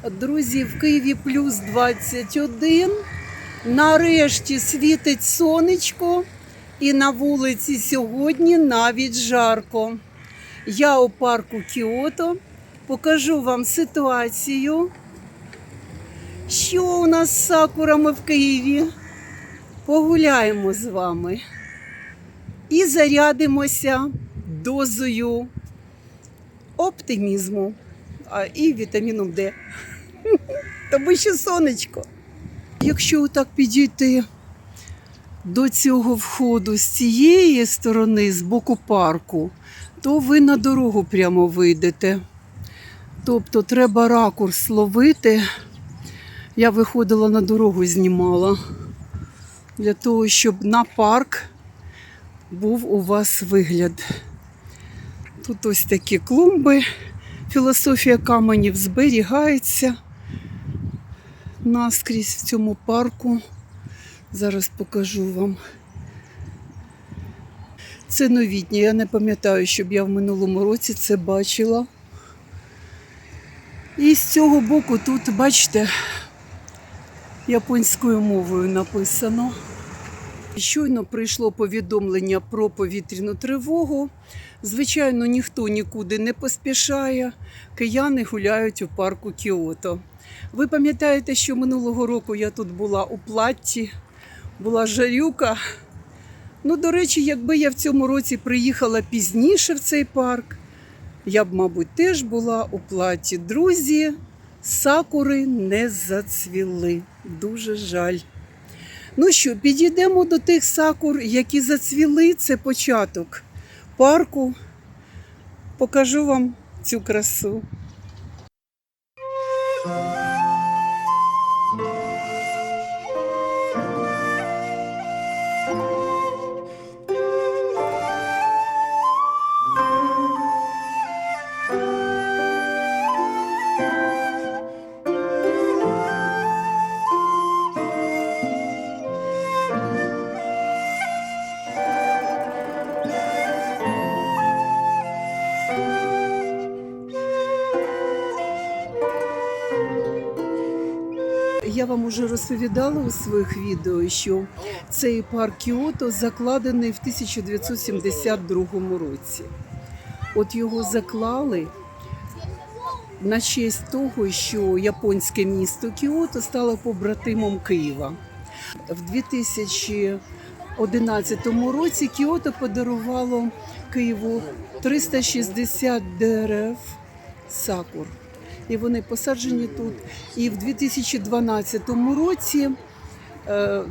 Друзі, в Києві плюс 21. Нарешті світить сонечко. І на вулиці сьогодні навіть жарко. Я у парку Кіото. Покажу вам ситуацію. Що у нас з сакурами в Києві? Погуляємо з вами. І зарядимося дозою оптимізму і вітаміном Д. Тому що сонечко. Якщо отак підійти до цього входу з цієї сторони, з боку парку, то ви на дорогу прямо вийдете. Тобто треба ракурс ловити. Я виходила на дорогу, знімала. Для того, щоб на парк був у вас вигляд. Тут ось такі клумби. Філософія каменів зберігається наскрізь в цьому парку. Зараз покажу вам. Це новітнє. Я не пам'ятаю, щоб я в минулому році це бачила. І з цього боку тут, бачите, японською мовою написано. Щойно прийшло повідомлення про повітряну тривогу. Звичайно, ніхто нікуди не поспішає. Кияни гуляють у парку Кіото. Ви пам'ятаєте, що минулого року я тут була у платті, була жарюка. Ну, до речі, якби я в цьому році приїхала пізніше в цей парк, я б, мабуть, теж була у платті. Друзі, сакури не зацвіли. Дуже жаль. Ну що, підійдемо до тих сакур, які зацвіли. Це початок парку. Покажу вам цю красу. Я вам уже розповідала у своїх відео, що цей парк Кіото закладений в 1972 році. От його заклали на честь того, що японське місто Кіото стало побратимом Києва. В 2011 році Кіото подарувало Києву 360 дерев сакур. І вони посаджені тут. І в 2012 році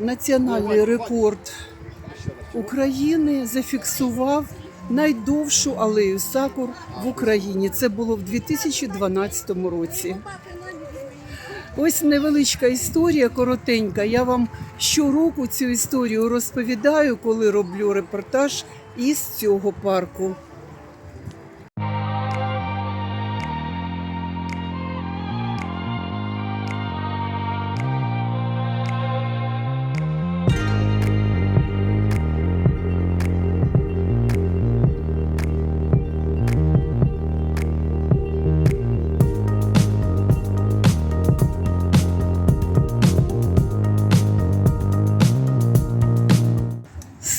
національний рекорд України зафіксував найдовшу алею сакур в Україні. Це було в 2012 році. Ось невеличка історія, коротенька. Я вам щороку цю історію розповідаю, коли роблю репортаж із цього парку.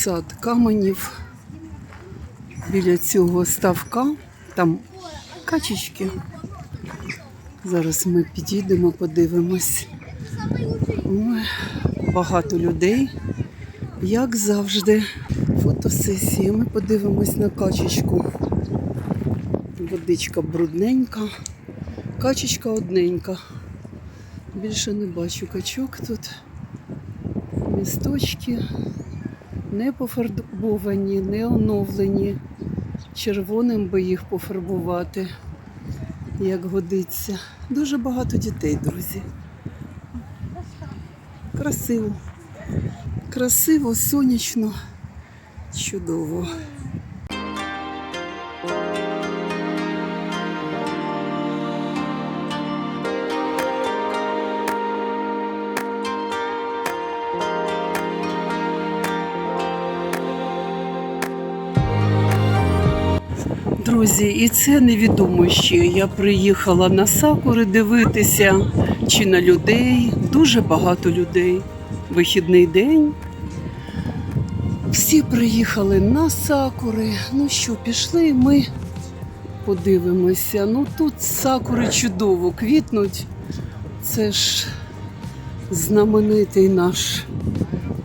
Сад каменів біля цього ставка, там качечки. Зараз ми підійдемо, подивимось. Ой, багато людей, як завжди. Фотосесія, ми подивимось на качечку. Водичка брудненька, качечка одненька. Більше не бачу качок тут. Місточки. Не пофарбовані, не оновлені. Червоним би їх пофарбувати, як годиться. Дуже багато дітей, друзі. Красиво. Красиво, сонячно, чудово. Друзі, і це невідомо ще. Я приїхала на сакури дивитися, чи на людей. Дуже багато людей. Вихідний день. Всі приїхали на сакури. Ну що, пішли ми подивимося. Ну тут сакури чудово квітнуть. Це ж знаменитий наш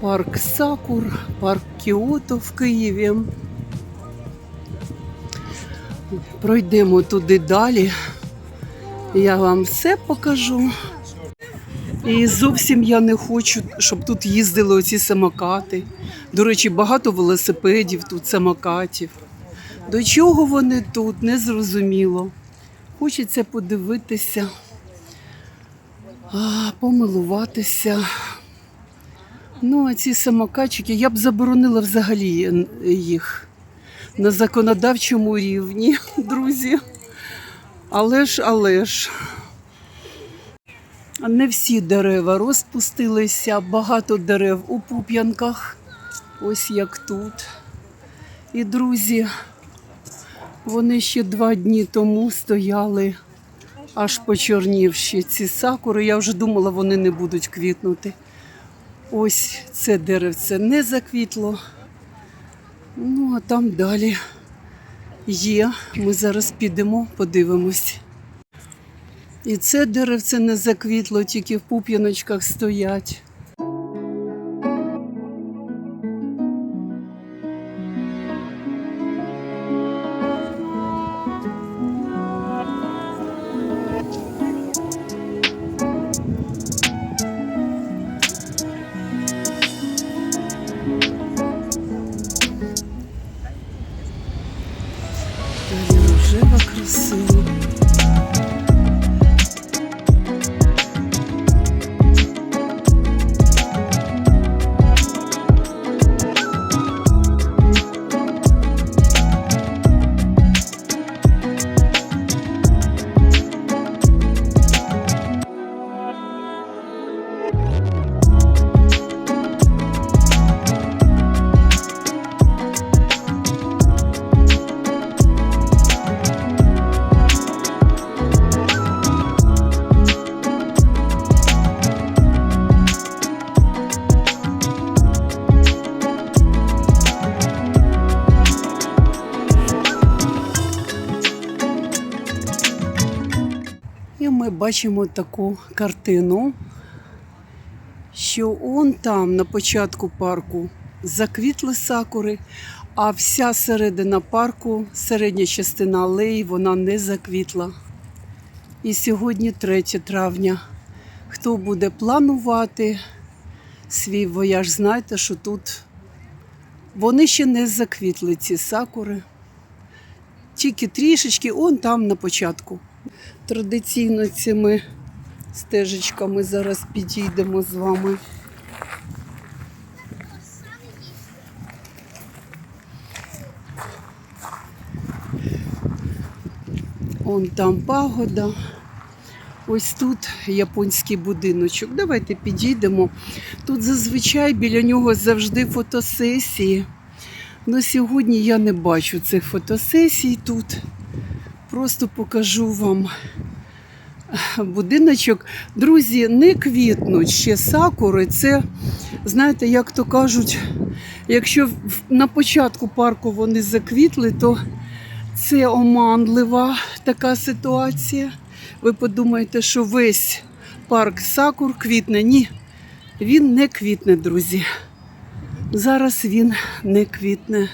парк сакур, парк Кіото в Києві. Пройдемо туди далі. Я вам все покажу. І зовсім я не хочу, щоб тут їздили оці самокати. До речі, багато велосипедів тут, самокатів. До чого вони тут, не зрозуміло. Хочеться подивитися, помилуватися. Ну, а ці самокатчики, я б заборонила взагалі їх на законодавчому рівні, друзі. Але ж. Не всі дерева розпустилися, багато дерев у пуп'янках, ось як тут. І, друзі, вони ще 2 дні тому стояли, аж почорнівші ці сакури. Я вже думала, вони не будуть квітнути. Ось це деревце не заквітло. Ну, а там далі є. Ми зараз підемо, подивимось. І це деревце не заквітло, тільки в пуп'яночках стоять. Далі рожева красива. І ми бачимо таку картину, що он там на початку парку заквітли сакури, а вся середина парку, середня частина алеї, вона не заквітла. І сьогодні 3 травня. Хто буде планувати свій вояж, знайте, що тут вони ще не заквітли, ці сакури. Тільки трішечки, он там на початку. Традиційно цими стежечками зараз підійдемо з вами. Он там пагода. Ось тут японський будиночок. Давайте підійдемо. Тут зазвичай біля нього завжди фотосесії. Но сьогодні я не бачу цих фотосесій тут. Просто покажу вам будиночок. Друзі, не квітнуть ще сакури. Це, знаєте, як то кажуть, якщо на початку парку вони заквітли, то це оманлива така ситуація. Ви подумаєте, що весь парк сакур квітне. Ні, він не квітне, друзі. Зараз він не квітне.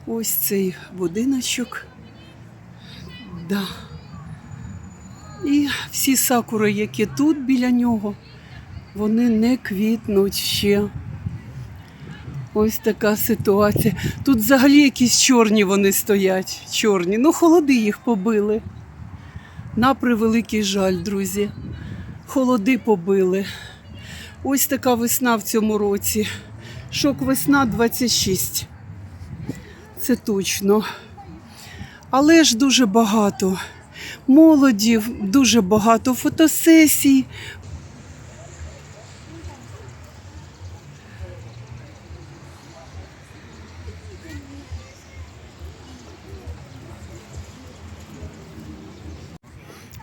Ось цей будиночок. Да. І всі сакури, які тут біля нього, вони не квітнуть ще. Ось така ситуація. Тут взагалі якісь чорні вони стоять. Чорні. Ну, холоди їх побили. На превеликий жаль, друзі. Холоди побили. Ось така весна в цьому році. Шок-весна 26. Це точно. Але ж дуже багато молоді, дуже багато фотосесій.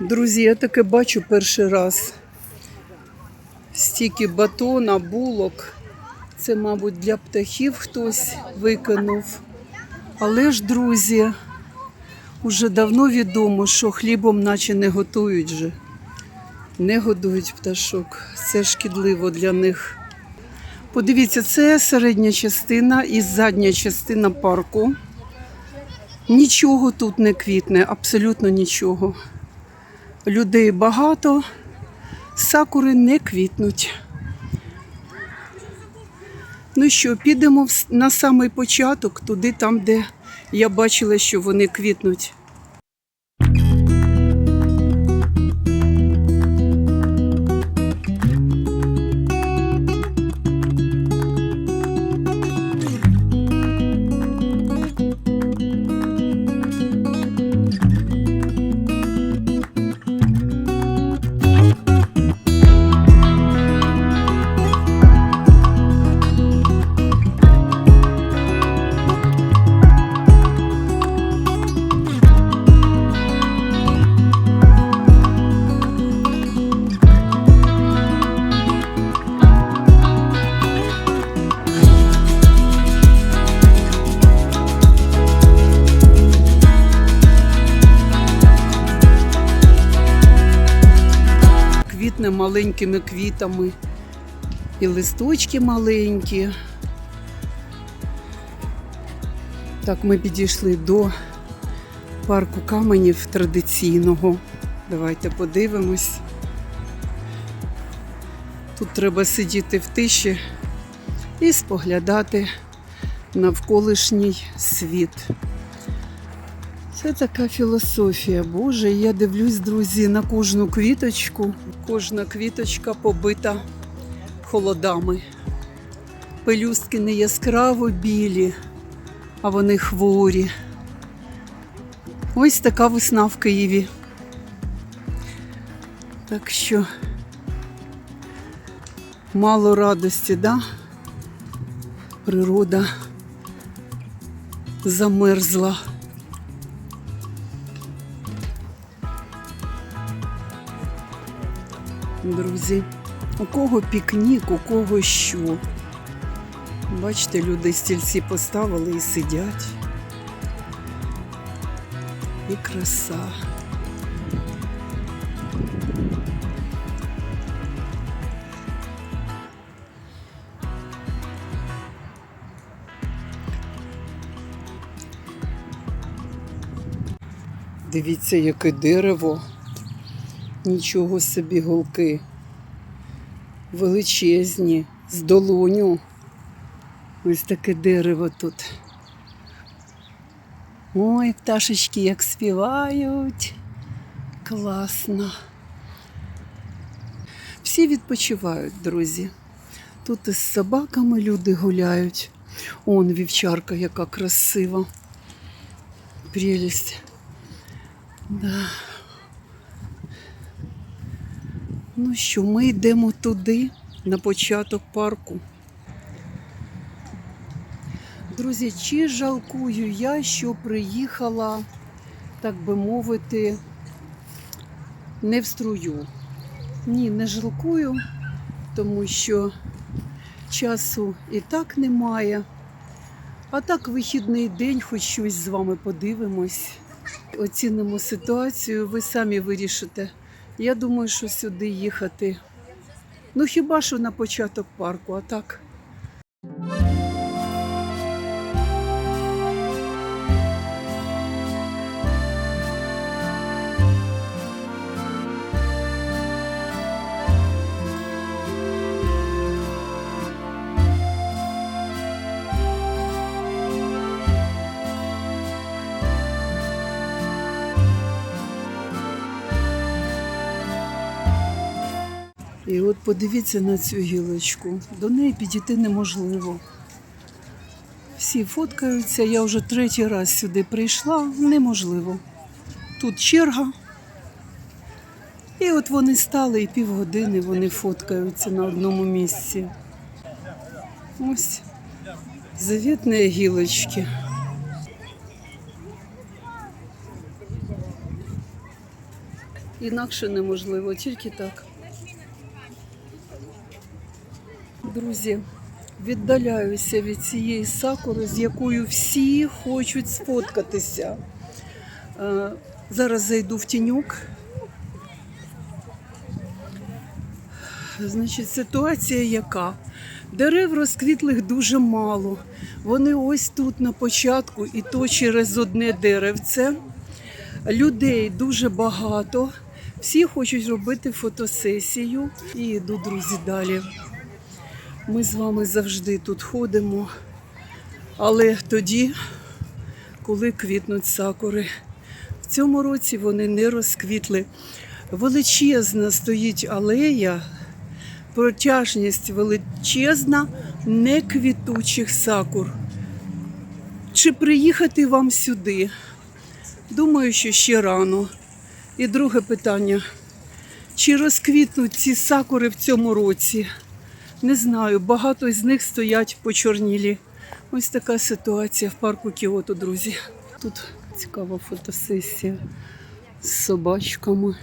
Друзі, я таке бачу перший раз. Стільки батона, булок. Це, мабуть, для птахів хтось викинув. Але ж, друзі, уже давно відомо, що хлібом наче не готують же. Не годують пташок. Це шкідливо для них. Подивіться, це середня частина і задня частина парку. Нічого тут не квітне, абсолютно нічого. Людей багато, сакури не квітнуть. Ну що, підемо на самий початок, туди, там, де я бачила, що вони квітнуть. Квітне маленькими квітами. І листочки маленькі. Так, ми підійшли до парку каменів традиційного. Давайте подивимось. Тут треба сидіти в тиші і споглядати навколишній світ. Це така філософія. Боже, я дивлюсь, друзі, на кожну квіточку. Кожна квіточка побита холодами. Пелюстки не яскраво білі, а вони хворі. Ось така весна в Києві. Так що мало радості, да? Природа замерзла. Друзі, у кого пікнік, у кого що. Бачите, люди стільці поставили і сидять. І краса. Дивіться, яке дерево. Нічого собі, голки. Величезні, з долоню. Ось таке дерево тут. Ой, пташечки як співають. Класно. Всі відпочивають, друзі. Тут із собаками люди гуляють. Он вівчарка, яка красива. Прелість. Да. Ну що, ми йдемо туди, на початок парку. Друзі, чи жалкую я, що приїхала, так би мовити, не в струю? Ні, не жалкую, тому що часу і так немає. А так вихідний день, хоч щось з вами подивимось. Оцінимо ситуацію, ви самі вирішите. Я думаю, що сюди їхати, ну хіба що на початок парку, а так. І от подивіться на цю гілочку. До неї підійти неможливо. Всі фоткаються, я вже третій раз сюди прийшла, неможливо. Тут черга. І от вони стали, і півгодини вони фоткаються на одному місці. Ось заветные гілочки. Інакше неможливо, тільки так. Друзі, віддаляюся від цієї сакури, з якою всі хочуть сфоткатися. Зараз зайду в тіньок. Значить, ситуація яка? Дерев розквітлих дуже мало. Вони ось тут на початку і то через одне деревце. Людей дуже багато. Всі хочуть робити фотосесію. І йду, друзі, далі. Ми з вами завжди тут ходимо. Але тоді, коли квітнуть сакури. В цьому році вони не розквітли. Величезна стоїть алея, протяжність величезна неквітучих сакур. Чи приїхати вам сюди? Думаю, що ще рано. І друге питання. Чи розквітнуть ці сакури в цьому році? Не знаю, багато з них стоять почорнілі. Ось така ситуація в парку Кіото, друзі. Тут цікава фотосесія з собачками.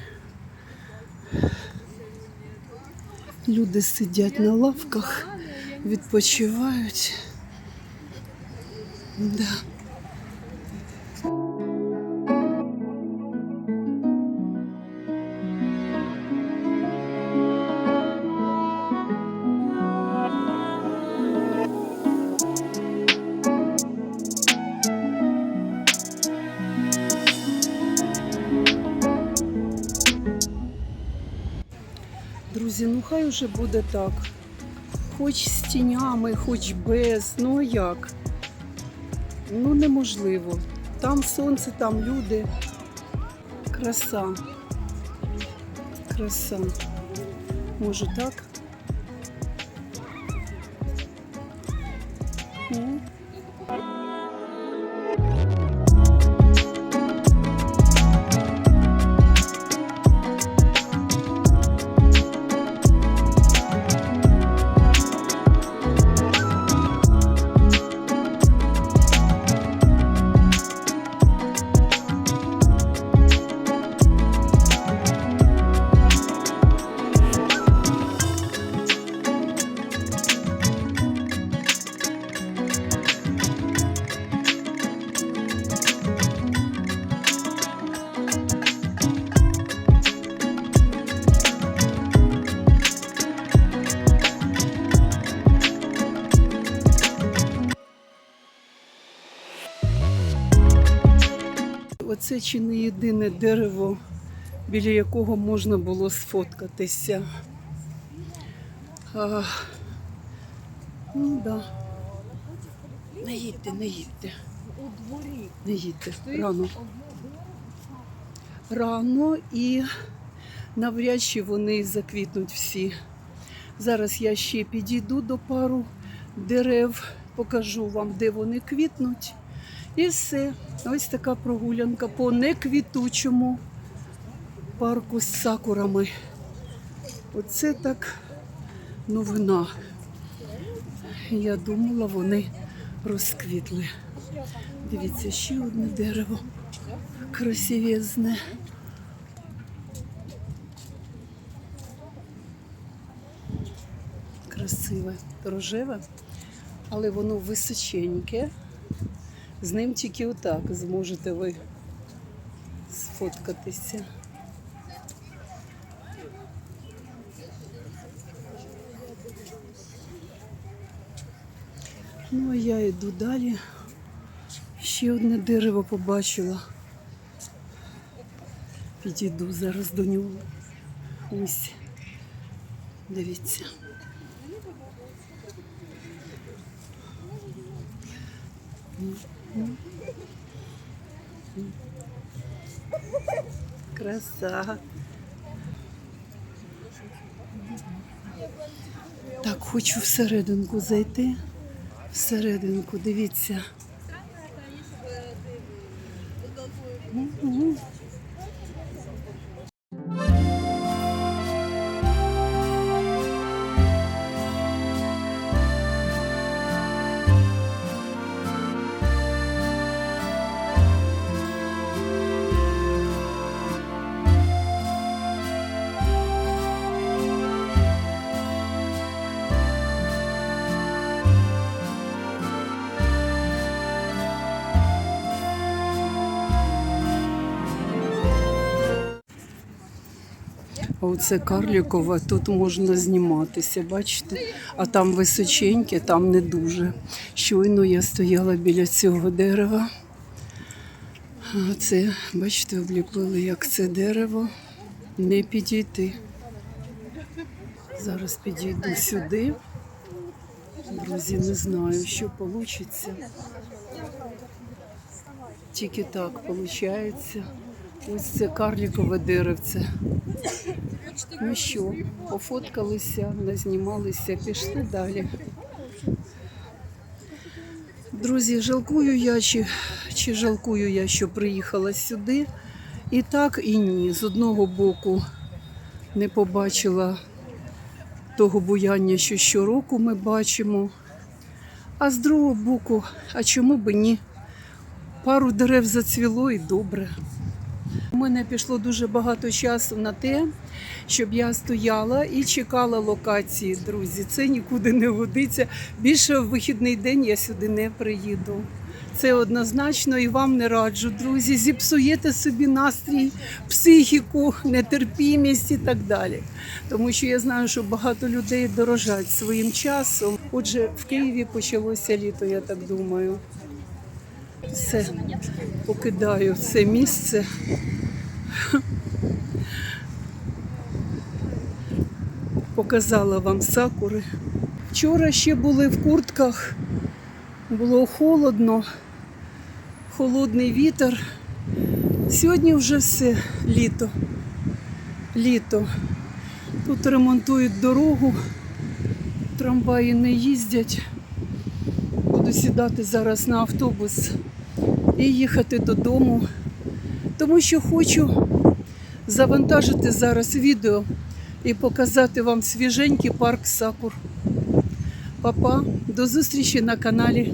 Люди сидять на лавках, відпочивають. Да. Друзі, ну хай уже буде так. Хоч з тінями, хоч без. Ну а як? Ну неможливо. Там сонце, там люди. Краса. Краса. Може так? Ну. Оце чи не єдине дерево, біля якого можна було сфоткатися. Ну да. Не їдьте, не їдьте. Не їдьте. Рано. Рано і навряд чи вони заквітнуть всі. Зараз я ще підійду до пару дерев, покажу вам, де вони квітнуть. І все. Ось така прогулянка по неквітучому парку з сакурами. Оце так новина. Я думала, вони розквітли. Дивіться, ще одне дерево. Красивезне. Красиве, рожеве, але воно височеньке. З ним тільки отак зможете ви сфоткатися. Ну, а я йду далі. Ще одне дерево побачила. Підійду зараз до нього. Ось. Дивіться. Краса. Так, хочу всерединку зайти. Всерединку, дивіться. оце Карлікова, тут можна зніматися, бачите? А там височеньке, там не дуже. Щойно я стояла біля цього дерева. А це, бачите, обліпили, як це дерево. Не підійти. Зараз підійду сюди. Друзі, не знаю, що вийде. Тільки так виходить. Ось це карлікове деревце. Ну що, пофоткалися, назнімалися, пішли далі. Друзі, жалкую я, чи жалкую я, що приїхала сюди. І так, і ні. З одного боку не побачила того буяння, що щороку ми бачимо. А з другого боку, а чому б ні? Пару дерев зацвіло і добре. У мене пішло дуже багато часу на те, щоб я стояла і чекала локації, друзі. Це нікуди не годиться. Більше в вихідний день я сюди не приїду. Це однозначно і вам не раджу, друзі. Зіпсуєте собі настрій, психіку, нетерпімість і так далі. Тому що я знаю, що багато людей дорожать своїм часом. Отже, в Києві почалося літо, я так думаю. Все, покидаю це місце. Показала вам сакури. Вчора ще були в куртках, було холодно, холодний вітер. Сьогодні вже все, літо. Літо. Тут ремонтують дорогу, трамваї не їздять. Буду сідати зараз на автобус і їхати додому, тому що хочу завантажити зараз відео і показати вам свіженький парк сакур. Па-па, до зустрічі на каналі.